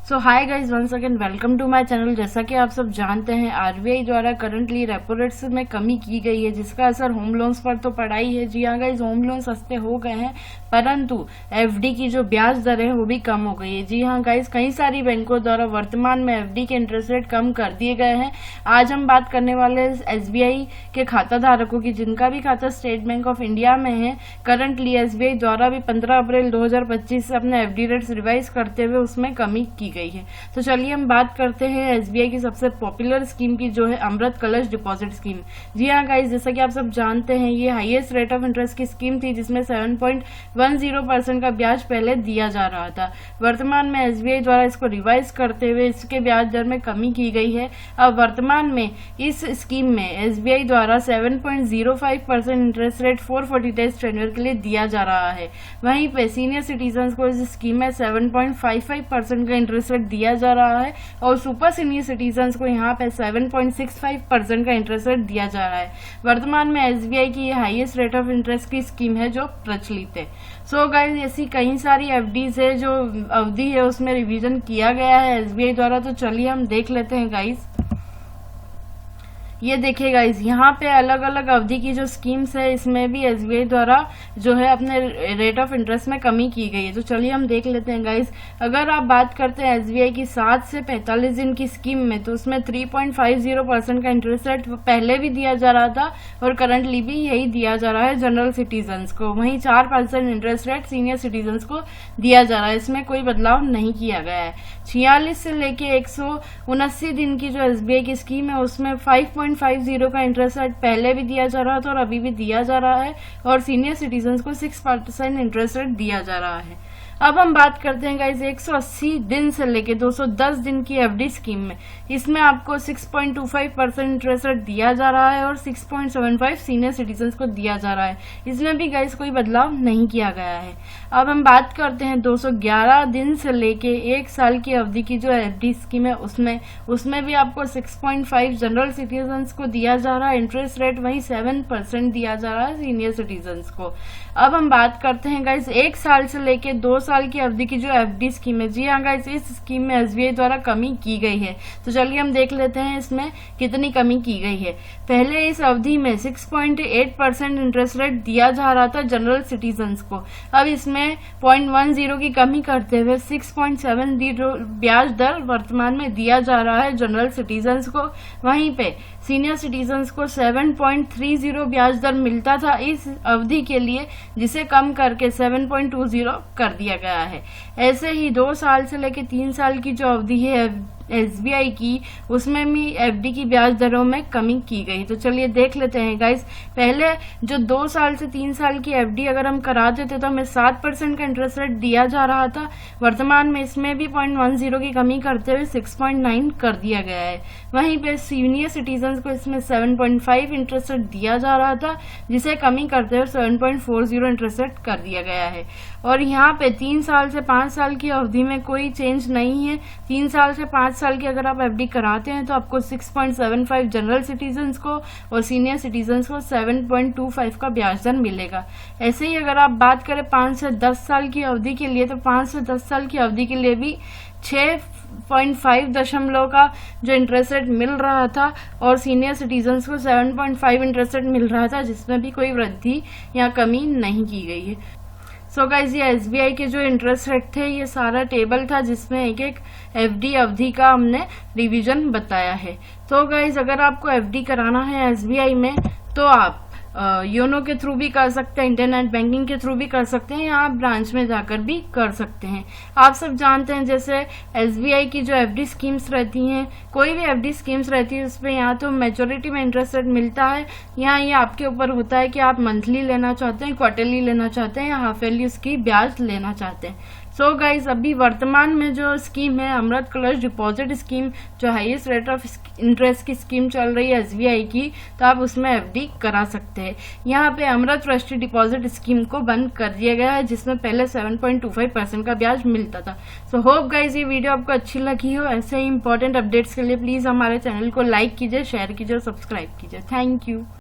So hi guys, once again welcome to my channel. जैसा कि आप सब जानते हैं, आरबीआई द्वारा करंटली रेपो रेट्स में कमी की गई है, जिसका असर होम लोन्स पर तो पड़ा ही है। जी हाँ गाइज, होम लोन सस्ते हो गए हैं, परंतु एफडी की जो ब्याज दर है वो भी कम हो गई है। जी हाँ गाइज, कई सारी बैंकों द्वारा वर्तमान में एफडी के इंटरेस्ट रेट कम कर दिए गए हैं। आज हम बात करने वाले एसबीआई के खाता धारकों की, जिनका भी खाता स्टेट बैंक ऑफ इंडिया में है। करंटली एसबीआई द्वारा भी 15 अप्रैल 2025 से अपने एफडी रेट्स रिवाइज करते हुए उसमें कमी की गई है। तो चलिए हम बात करते हैं एसबीआई की सबसे पॉपुलर स्कीम की, जो है अमृत कलश डिपॉजिट स्कीम। जी हाँ गाइज, जैसा कि आप सब जानते हैं, ये हाईएस्ट रेट ऑफ इंटरेस्ट की स्कीम थी, जिसमें 7.10% का ब्याज पहले दिया जा रहा था। वर्तमान में एसबीआई द्वारा इसको रिवाइज करते हुए इसके ब्याज दर में कमी की गई है। अब वर्तमान में इस स्कीम में एसबीआई द्वारा 7.05% इंटरेस्ट रेट 440 डेज टेन्योर के लिए दिया जा रहा है। वहीं पे सीनियर सिटीजन को इस स्कीम में 7.55% का इंटरेस्ट रेट दिया जा रहा है और सुपर सीनियर सिटीजन को यहाँ पे 7.65% का इंटरेस्ट रेट दिया जा रहा है। वर्तमान में एसबीआई की ये हाईएस्ट रेट ऑफ इंटरेस्ट की स्कीम है जो प्रचलित है। सो गाइज, ऐसी कई सारी एफडीज है जो अवधि है उसमें रिवीजन किया गया है एसबीआई द्वारा। तो चलिए हम देख लेते हैं गाइज। ये देखिए गाइज, यहाँ पे अलग अलग अवधि की जो स्कीम्स है, इसमें भी एसबीआई द्वारा जो है अपने रेट ऑफ इंटरेस्ट में कमी की गई है। तो चलिए हम देख लेते हैं गाइज। अगर आप बात करते हैं एसबीआई की 7 से 45 दिन की स्कीम में, तो उसमें 3.50% का इंटरेस्ट रेट पहले भी दिया जा रहा था और करंटली भी यही दिया जा रहा है जनरल सिटीजन्स को। वहीं 4% इंटरेस्ट रेट सीनियर सिटीजन्स को दिया जा रहा है, इसमें कोई बदलाव नहीं किया गया है। 46 से लेके 179 दिन की जो एसबीआई की स्कीम है, उसमें 5.50 का इंटरेस्ट रेट पहले भी दिया जा रहा था और अभी भी दिया जा रहा है, और सीनियर सिटीजन्स को 6% इंटरेस्ट रेट दिया जा रहा है। अब हम बात करते हैं गाइज 180 दिन से लेके 210 दिन की एफडी स्कीम में। इसमें आपको 6.25% इंटरेस्ट रेट दिया जा रहा है और 6.75 सीनियर सिटीजन्स को दिया जा रहा है। इसमें भी गाइज कोई बदलाव नहीं किया गया है। अब हम बात करते हैं 211 दिन से लेके 1 साल की अवधि की जो एफडी स्कीम है, उसमें भी आपको 6.5 जनरल सिटीजन्स को दिया जा रहा है इंटरेस्ट रेट, वहीं 7% दिया जा रहा है सीनियर सिटीजन्स को। अब हम बात करते हैं गाइज 1 साल से लेके 2 साल की अवधि की जो एफडी स्कीम है। जी हाँ गाइज, इस स्कीम में एसबीआई द्वारा कमी की गई है। तो चलिए हम देख लेते हैं इसमें कितनी कमी की गई है। पहले इस अवधि में 6.8% इंटरेस्ट रेट दिया जा रहा था जनरल सिटीजन्स को। अब इसमें 0.10 की कमी करते हुए 6.70 ब्याज दर वर्तमान में दिया जा रहा है जनरल सिटीजन्स को। वहीं पे सीनियर सिटीजन्स को 7.30 ब्याज दर मिलता था इस अवधि के लिए, जिसे कम करके 7.20 कर दिया गया है। ऐसे ही 2 साल से लेकर 3 साल की जो अवधि है एसबीआई की, उसमें भी एफडी की ब्याज दरों में कमी की गई। तो चलिए देख लेते हैं गाइस। पहले जो 2 साल से 3 साल की एफडी अगर हम कराते थे तो हमें 7% का इंटरेस्ट रेट दिया जा रहा था। वर्तमान में इसमें भी 0.10 की कमी करते हुए 6.9 कर दिया गया है। वहीं पे सीनियर सिटीजन को इसमें 7.5 इंटरेस्ट रेट दिया जा रहा था, जिसे कमी करते हुए 7.40 इंटरेस्ट रेट कर दिया गया है। और यहाँ पे 3 साल से 5 साल की अवधि में कोई चेंज नहीं है। 3 साल से 5 साल की अगर आप एफडी कराते हैं तो आपको 6.75 जनरल सिटीजन्स को और सीनियर सिटीजन्स को 7.25 का ब्याज दर मिलेगा। ऐसे ही अगर आप बात करें 5 से 10 साल की अवधि के लिए, तो 5 से 10 साल की अवधि के लिए भी 6.5 का जो इंटरेस्ट रेट मिल रहा था और सीनियर सिटीजन्स को 7.5 इंटरेस्ट रेट मिल रहा था, जिसमें भी कोई वृद्धि या कमी नहीं की गई है। सो गाइज, ये एसबीआई के जो इंटरेस्ट रेट थे, ये सारा टेबल था जिसमें एक एक एफडी अवधि का हमने रिवीजन बताया है। तो गाइज, अगर आपको एफडी कराना है एसबीआई में, तो आप योनो के थ्रू भी कर सकते हैं, इंटरनेट बैंकिंग के थ्रू भी कर सकते हैं, या आप ब्रांच में जाकर भी कर सकते हैं। आप सब जानते हैं जैसे एसबीआई की जो एफडी स्कीम्स रहती हैं, कोई भी एफडी स्कीम्स रहती है, उसमें या तो मैच्योरिटी में इंटरेस्ट रेट मिलता है, या ये आपके ऊपर होता है कि आप मंथली लेना चाहते हैं, क्वार्टरली लेना चाहते हैं, या हाफ ईयरली उसकी ब्याज लेना चाहते हैं। सो गाइज, अभी वर्तमान में जो स्कीम है अमृत कलश डिपॉजिट स्कीम, जो हाईएस्ट रेट ऑफ इंटरेस्ट की स्कीम चल रही है एसबीआई की, तो आप उसमें एफडी करा सकते हैं। यहाँ पे अमृत राष्ट्रीय डिपॉजिट स्कीम को बंद कर दिया गया है, जिसमें पहले 7.25% का ब्याज मिलता था। सो होप गाइज ये वीडियो आपको अच्छी लगी हो। ऐसे ही इंपॉर्टेंट अपडेट्स के लिए प्लीज हमारे चैनल को लाइक कीजिए, शेयर कीजिए और सब्सक्राइब कीजिए। Thank you.